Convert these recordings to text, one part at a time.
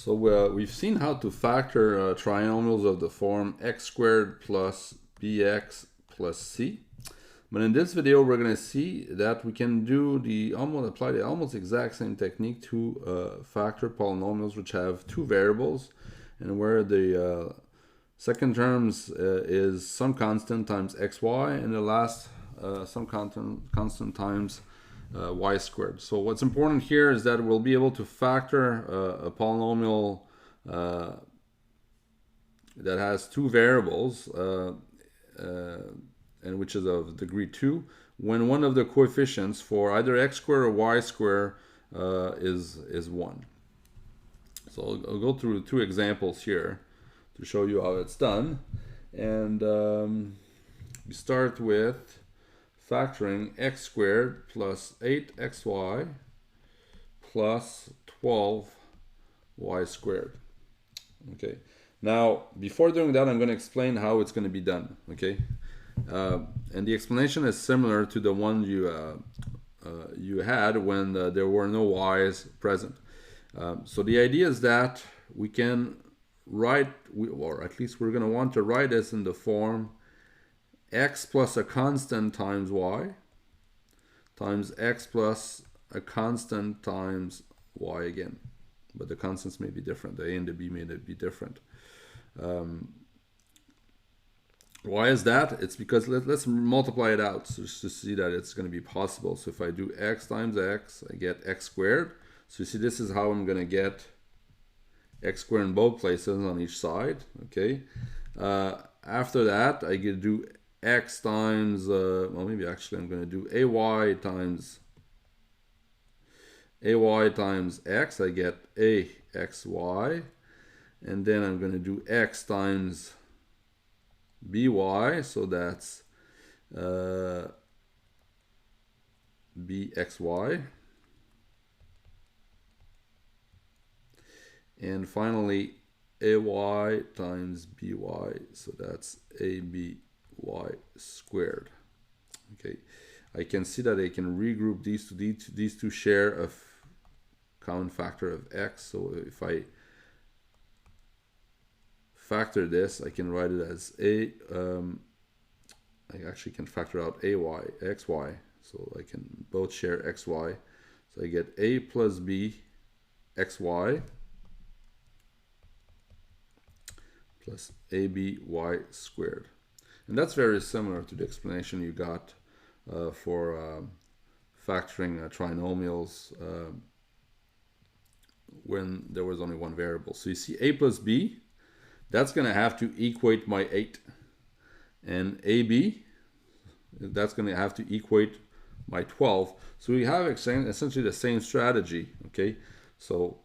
So we've seen how to factor trinomials of the form x squared plus bx plus c. But in this video, we're going to see that we can do apply the almost exact same technique to factor polynomials which have two variables, and where the second terms is some constant times xy, and the last some constant times y squared. So what's important here is that we'll be able to factor a polynomial that has two variables and which is of degree 2 when one of the coefficients for either x squared or y squared is 1. So I'll go through two examples here to show you how it's done. And we start with factoring x squared plus 8xy plus 12y squared. Okay. Now, before doing that, I'm going to explain how it's going to be done. Okay. And the explanation is similar to the one you had when there were no y's present. So the idea is that we can write, or at least we're going to want to write this in the form x plus a constant times y times x plus a constant times y again. But the constants may be different. The a and the b may be different. Why is that? It's because let's multiply it out so just to see that it's going to be possible. So if I do x times x, I get x squared. So you see, this is how I'm going to get x squared in both places on each side. Okay. After that, I get to do x times, well, maybe actually I'm going to do ay times x. I get axy. And then I'm going to do x times by, so that's bxy. And finally, ay times by, so that's aby squared. Okay, I can see that I can regroup these two share a common factor of x. So if I factor this, I can write it as I actually can factor out xy, so I can both share xy. So I get a plus b xy plus aby squared. And that's very similar to the explanation you got for factoring trinomials when there was only one variable. So you see a plus b, that's going to have to equate my 8. And AB, that's going to have to equate my 12. So we have essentially the same strategy. Okay, so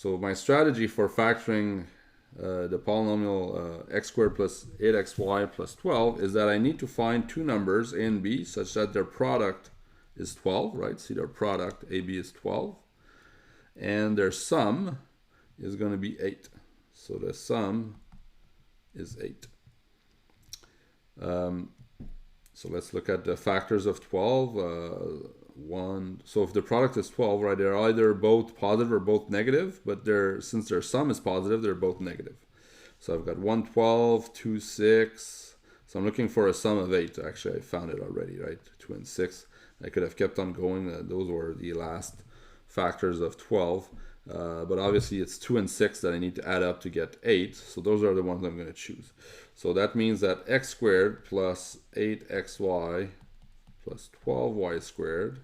my strategy for factoring the polynomial x squared plus 8xy plus 12 is that I need to find two numbers a and b such that their product is 12, right? See, their product AB is 12, and their sum is going to be 8. So the sum is 8. So let's look at the factors of 12. So if the product is 12, right, they're either both positive or both negative, but since their sum is positive, they're both negative. So I've got 1, 12, 2, 6. So I'm looking for a sum of 8. Actually, I found it already, right? 2 and 6. I could have kept on going. Those were the last factors of 12. But obviously it's 2 and 6 that I need to add up to get 8. So those are the ones I'm going to choose. So that means that x squared plus 8xy plus 12y squared,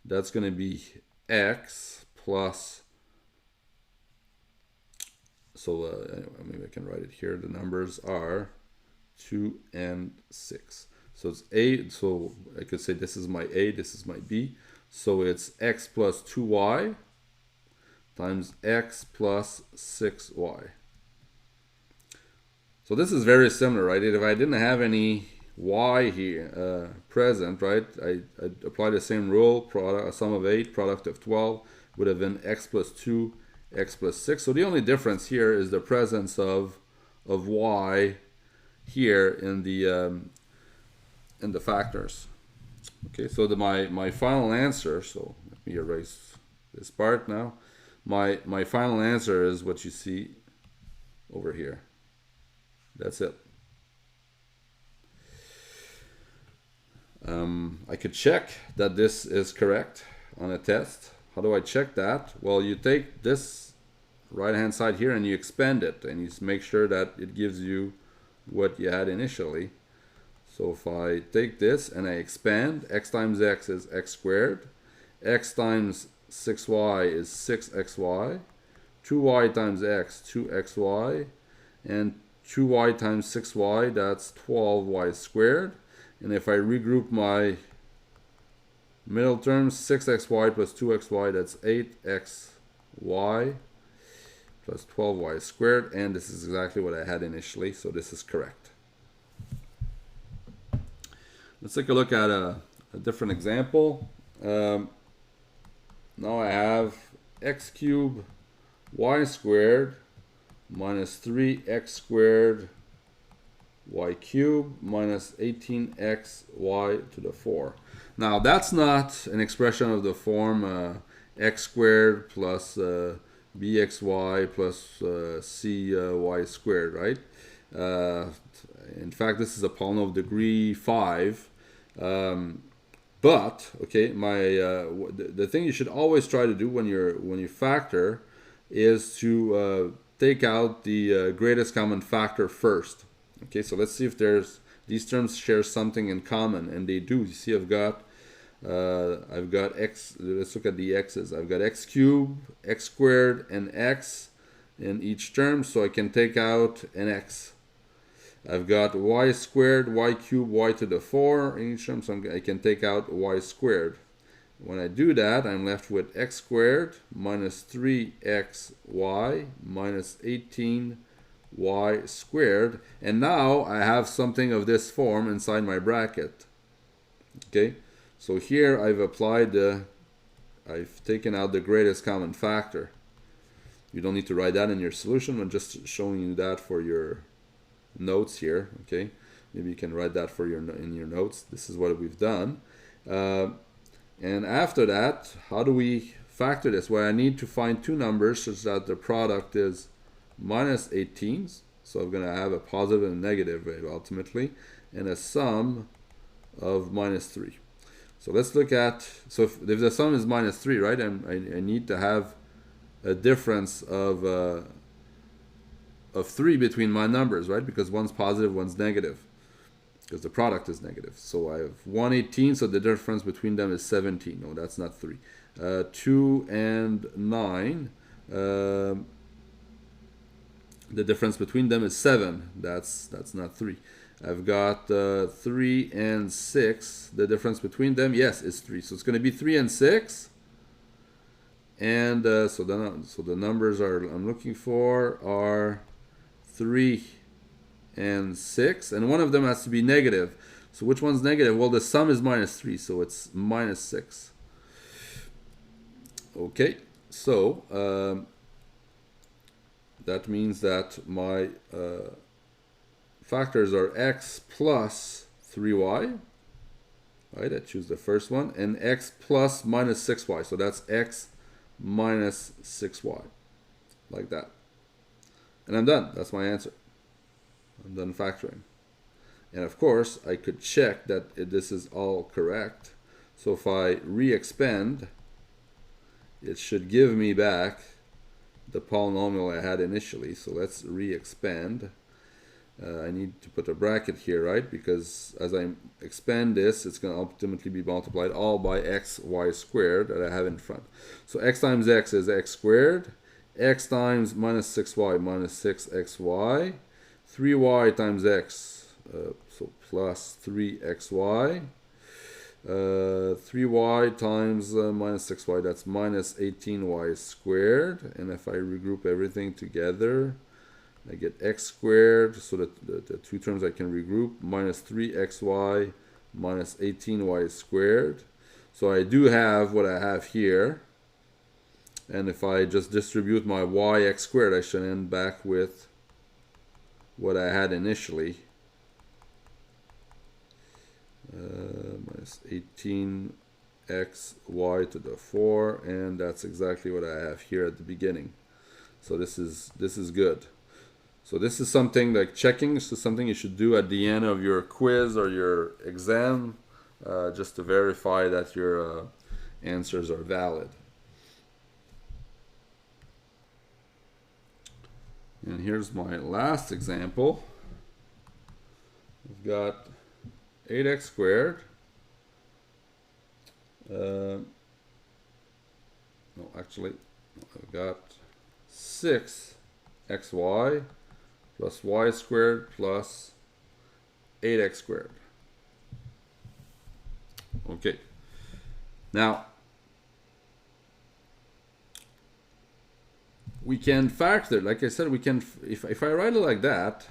that's going to be x plus, so anyway, maybe I can write it here. The numbers are 2 and 6. So it's a, so I could say this is my a, this is my b. So it's x plus 2y times x plus 6y. So this is very similar, right? If I didn't have any y here present, right, I'd apply the same rule. Product, a sum of 8, product of 12 would have been x plus 2, x plus 6. So the only difference here is the presence of y here in the factors. Okay, so my final answer, so let me erase this part now. my final answer is what you see over here. That's it. I could check that this is correct on a test. How do I check that? Well, you take this right hand side here and you expand it, and you make sure that it gives you what you had initially. So if I take this and I expand, x times x is x squared, x times 6y is 6xy, 2y times x, 2xy, and 2y times 6y, that's 12y squared. And if I regroup my middle terms, 6xy plus 2xy, that's 8xy plus 12y squared. And this is exactly what I had initially, so this is correct. Let's take a look at a different example. Now I have x cubed y squared minus 3x squared y cubed minus 18xy to the 4. Now that's not an expression of the form x squared plus bxy plus cy squared, right? In fact, this is a polynomial of degree 5. But okay, the thing you should always try to do when you factor is to take out the greatest common factor first. Okay, so let's see if these terms share something in common, and they do. You see, I've got x. Let's look at the x's. I've got x cubed, x squared, and x in each term, so I can take out an x. I've got y squared, y cubed, y to the 4 in each term, so I can take out y squared. When I do that, I'm left with x squared minus 3xy minus 18y squared. And now I have something of this form inside my bracket. Okay, so here I've taken out the greatest common factor. You don't need to write that in your solution. I'm just showing you that for your notes here. Okay, maybe you can write that in your notes. This is what we've done. And after that, how do we factor this? Well, I need to find two numbers such that the product is minus 18. So I'm going to have a positive and a negative ultimately, and a sum of minus 3. So let's look at, so if the sum is minus 3, right, I need to have a difference of 3 between my numbers, right, because one's positive, one's negative, because the product is negative. So I have 118, so the difference between them is 17. No, that's not 3. 2 and 9, the difference between them is 7. That's not 3. I've got 3 and 6. The difference between them, yes, is 3. So it's going to be 3 and 6. And so the numbers I'm looking for are 3 and 6. And one of them has to be negative. So which one's negative? Well, the sum is minus 3, so it's minus 6. Okay, so that means that my factors are x plus 3y, right? I choose the first one, and x plus minus 6y. So that's x minus 6y, like that. And I'm done. That's my answer. I'm done factoring. And of course, I could check that this is all correct. So if I re-expand, it should give me back the polynomial I had initially. So let's re-expand. I need to put a bracket here, right? Because as I expand this, it's going to ultimately be multiplied all by xy squared that I have in front. So x times x is x squared. X times minus 6y minus 6xy. 3y times x, so plus 3xy. 3y times minus 6y, that's minus 18y squared. And if I regroup everything together, I get x squared, so that the two terms I can regroup, minus 3xy minus 18y squared. So I do have what I have here. And if I just distribute my yx squared, I should end back with what I had initially. Minus 18x xy to the 4, and that's exactly what I have here at the beginning. So this is good. So this is something like checking. This is something you should do at the end of your quiz or your exam, just to verify that your answers are valid. And here's my last example. We've got 8x squared. No, actually, I've got 6xy plus y squared plus 8x squared. Okay. Now, we can factor, like I said, we can, if I write it like that,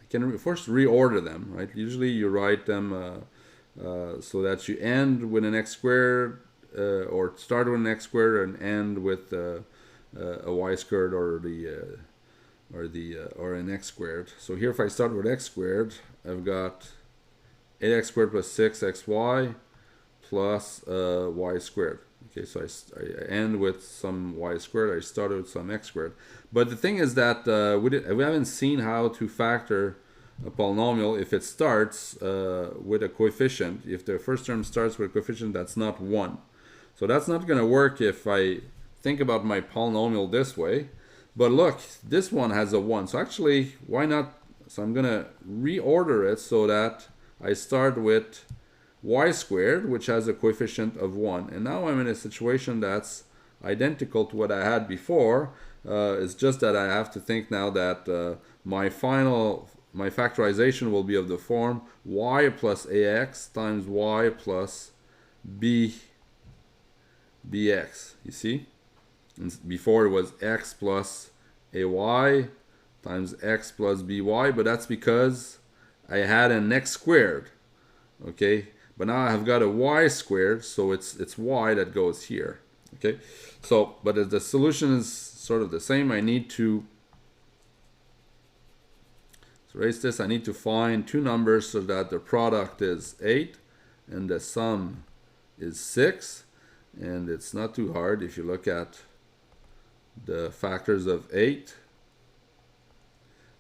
I can first reorder them, right? Usually you write them so that you end with an x squared, or start with an x squared and end with a y squared or an x squared. So here, if I start with x squared, I've got 8x squared plus 6xy plus y squared. Okay, so I end with some y squared. I started with some x squared. But the thing is that we haven't seen how to factor a polynomial if it starts with a coefficient. If the first term starts with a coefficient that's not 1. So that's not going to work if I think about my polynomial this way. But look, this one has a 1. So actually, why not? So I'm going to reorder it so that I start with y squared, which has a coefficient of 1. And now I'm in a situation that's identical to what I had before. It's just that I have to think now that my factorization will be of the form y plus ax times y plus bx. You see? And before it was x plus ay times x plus by, but that's because I had an x squared. Okay? But now I've got a y squared, so it's y that goes here. Okay, so but the solution is sort of the same. I need to erase this. I need to find two numbers so that the product is 8 and the sum is 6. And it's not too hard if you look at the factors of 8,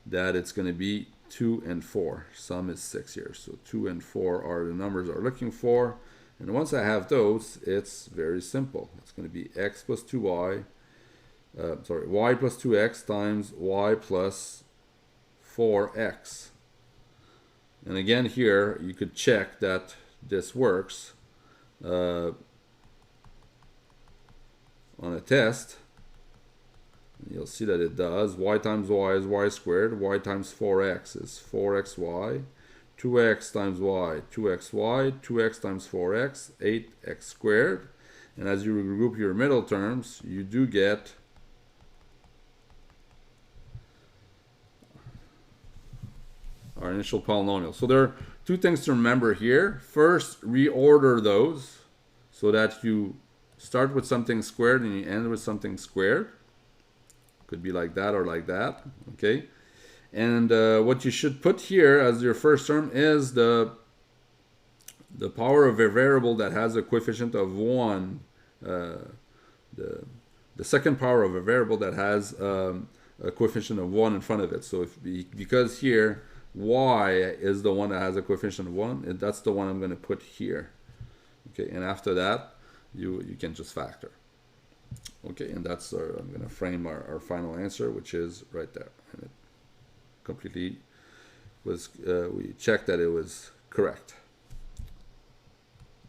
that it's going to be 2 and 4. Sum is 6 here. So 2 and 4 are the numbers I'm looking for. And once I have those, it's very simple. It's going to be x plus 2y, y plus 2x times y plus 4x. And again here, you could check that this works on a test. You'll see that it does. Y times y is y squared. Y times 4x is 4xy. 2x times y, 2xy. 2x times 4x, 8x squared. And as you regroup your middle terms, you do get our initial polynomial. So there are two things to remember here. First, reorder those so that you start with something squared and you end with something squared. Could be like that or like that. Okay. And what you should put here as your first term is the power of a variable that has a coefficient of 1. The second power of a variable that has a coefficient of 1 in front of it. So because here y is the one that has a coefficient of 1, and that's the one I'm going to put here. Okay, and after that you can just factor. Okay, and that's I'm going to frame our final answer, which is right there. And it completely was, we checked that it was correct.